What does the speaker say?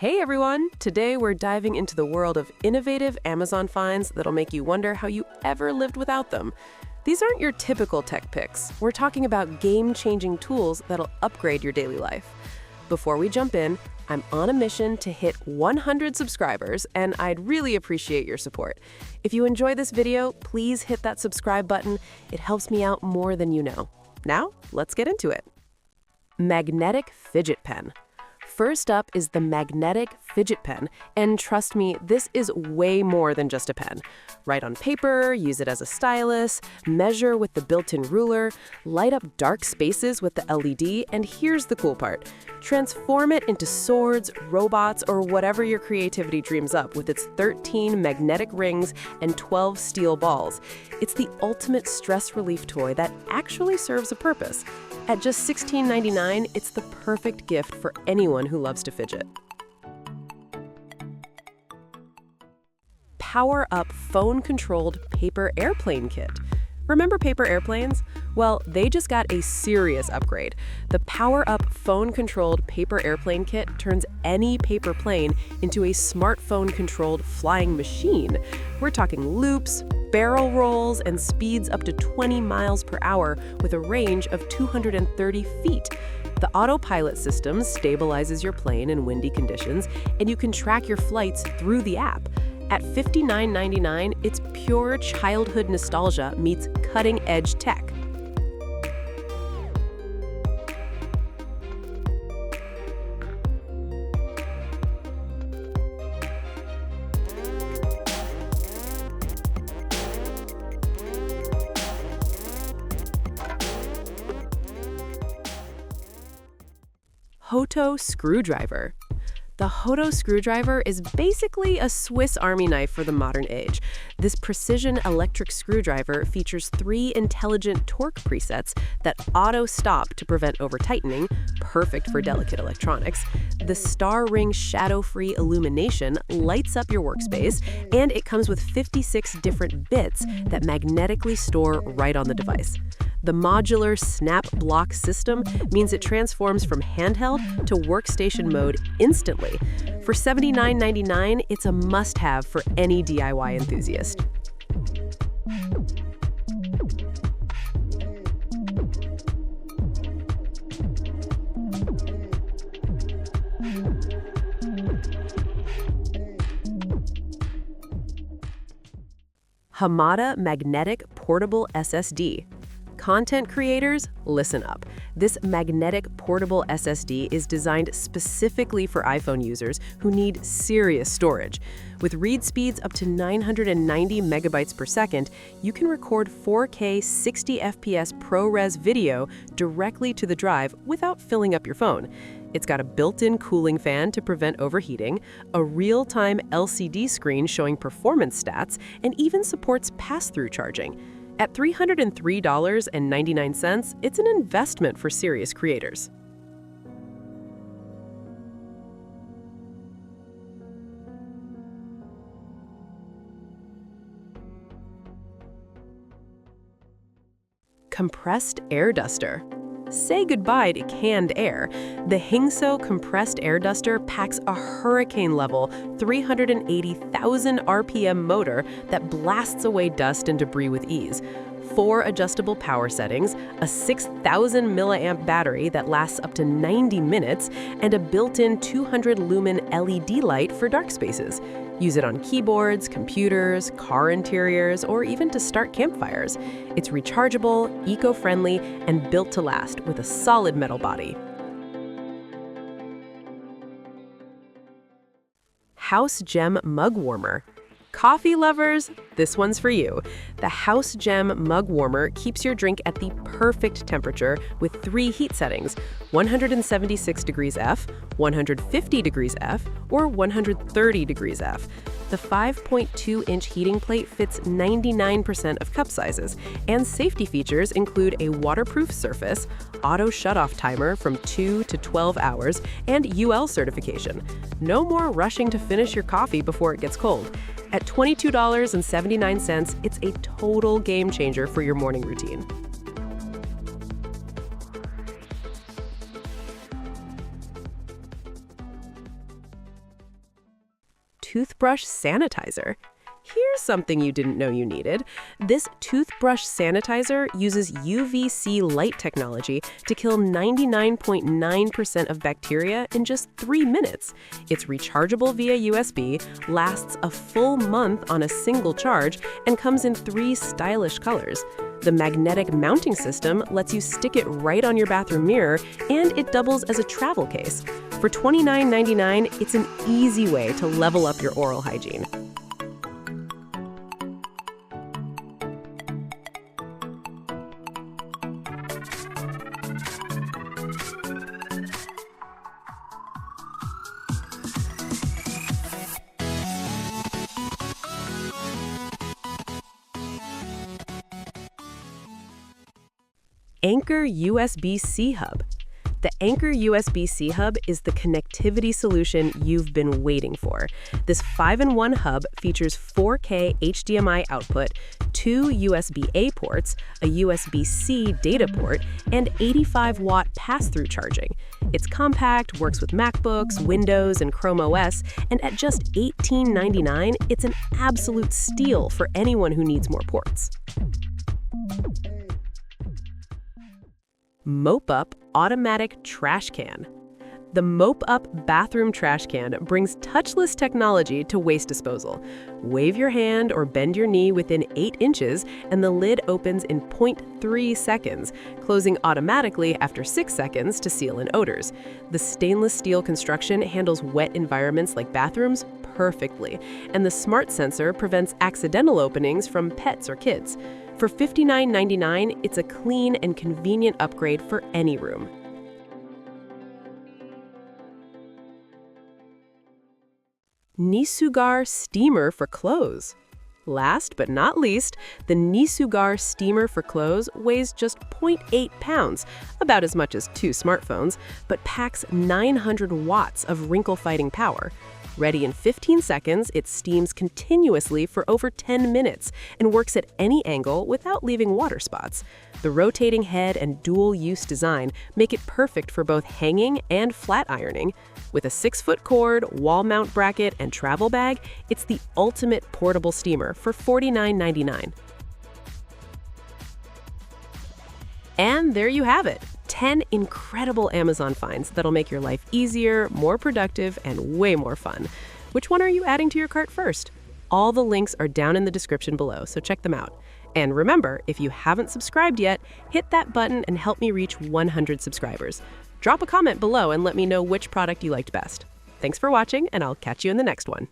Hey everyone! Today we're diving into the world of innovative Amazon finds that'll make you wonder how you ever lived without them. These aren't your typical tech picks. We're talking about game-changing tools that'll upgrade your daily life. Before we jump in, I'm on a mission to hit 100 subscribers, and I'd really appreciate your support. If you enjoy this video, please hit that subscribe button. It helps me out more than you know. Now, let's get into it. Magnetic Fidget Pen. First up is the Magnetic Fidget Pen, and trust me, this is way more than just a pen. Write on paper, use it as a stylus, measure with the built-in ruler, light up dark spaces with the LED, and here's the cool part. Transform it into swords, robots, or whatever your creativity dreams up with its 13 magnetic rings and 12 steel balls. It's the ultimate stress relief toy that actually serves a purpose. At just $16.99, it's the perfect gift for anyone who loves to fidget. POWERUP phone-controlled paper airplane kit. Remember paper airplanes? Well, they just got a serious upgrade. The POWERUP phone-controlled paper airplane kit turns any paper plane into a smartphone-controlled flying machine. We're talking loops, barrel rolls, and speeds up to 20 miles per hour with a range of 230 feet. The autopilot system stabilizes your plane in windy conditions, and you can track your flights through the app. At $59.99, it's pure childhood nostalgia meets cutting-edge tech. HOTO Screwdriver. The HOTO Screwdriver is basically a Swiss Army knife for the modern age. This precision electric screwdriver features 3 intelligent torque presets that auto-stop to prevent over-tightening, perfect for delicate electronics. The star ring shadow-free illumination lights up your workspace, and it comes with 56 different bits that magnetically store right on the device. The modular snap block system means it transforms from handheld to workstation mode instantly. For $79.99, it's a must-have for any DIY enthusiast. HOTO Magnetic Portable SSD. Content creators, listen up. This magnetic portable SSD is designed specifically for iPhone users who need serious storage. With read speeds up to 990 megabytes per second, you can record 4K 60 FPS ProRes video directly to the drive without filling up your phone. It's got a built-in cooling fan to prevent overheating, a real-time LCD screen showing performance stats, and even supports pass-through charging. At $303.99, it's an investment for serious creators. Compressed air duster. Say goodbye to canned air. The Hingso compressed air duster packs a hurricane-level 380,000 RPM motor that blasts away dust and debris with ease. 4 adjustable power settings, a 6,000 milliamp battery that lasts up to 90 minutes, and a built-in 200-lumen LED light for dark spaces. Use it on keyboards, computers, car interiors, or even to start campfires. It's rechargeable, eco-friendly, and built to last with a solid metal body. House Gem Mug Warmer. Coffee lovers, this one's for you. The House Gem Mug Warmer keeps your drink at the perfect temperature with 3 heat settings: 176 degrees F, 150 degrees F, or 130 degrees F. The 5.2-inch heating plate fits 99% of cup sizes, and safety features include a waterproof surface, auto shutoff timer from 2 to 12 hours, and UL certification. No more rushing to finish your coffee before it gets cold. At $22.79, it's a total game changer for your morning routine. Toothbrush Sanitizer. Here's something you didn't know you needed. This toothbrush sanitizer uses UVC light technology to kill 99.9% of bacteria in just 3 minutes. It's rechargeable via USB, lasts a full month on a single charge, and comes in 3 stylish colors. The magnetic mounting system lets you stick it right on your bathroom mirror, and it doubles as a travel case. For $29.99, it's an easy way to level up your oral hygiene. Anker USB C Hub. The Anker USB C Hub is the connectivity solution you've been waiting for. This 5-in-1 hub features 4K HDMI output, 2 USB-A ports, a USB-C data port, and 85-watt pass-through charging. It's compact, works with MacBooks, Windows, and Chrome OS, and at just $18.99, it's an absolute steal for anyone who needs more ports. MOPUP Automatic Trash Can. The MOPUP bathroom trash can brings touchless technology to waste disposal. Wave your hand or bend your knee within 8 inches, and the lid opens in 0.3 seconds, closing automatically after 6 seconds to seal in odors. The stainless steel construction handles wet environments like bathrooms perfectly, and the smart sensor prevents accidental openings from pets or kids. For $59.99, it's a clean and convenient upgrade for any room. Nesugar steamer for clothes. Last but not least, the Nesugar steamer for clothes weighs just 0.8 pounds, about as much as 2 smartphones, but packs 900 watts of wrinkle-fighting power. Ready in 15 seconds, it steams continuously for over 10 minutes and works at any angle without leaving water spots. The rotating head and dual-use design make it perfect for both hanging and flat ironing. With a 6-foot cord, wall mount bracket, and travel bag, it's the ultimate portable steamer for $49.99. And there you have it. 10 incredible Amazon finds that'll make your life easier, more productive, and way more fun. Which one are you adding to your cart first? All the links are down in the description below, so check them out. And remember, if you haven't subscribed yet, hit that button and help me reach 100 subscribers. Drop a comment below and let me know which product you liked best. Thanks for watching, and I'll catch you in the next one.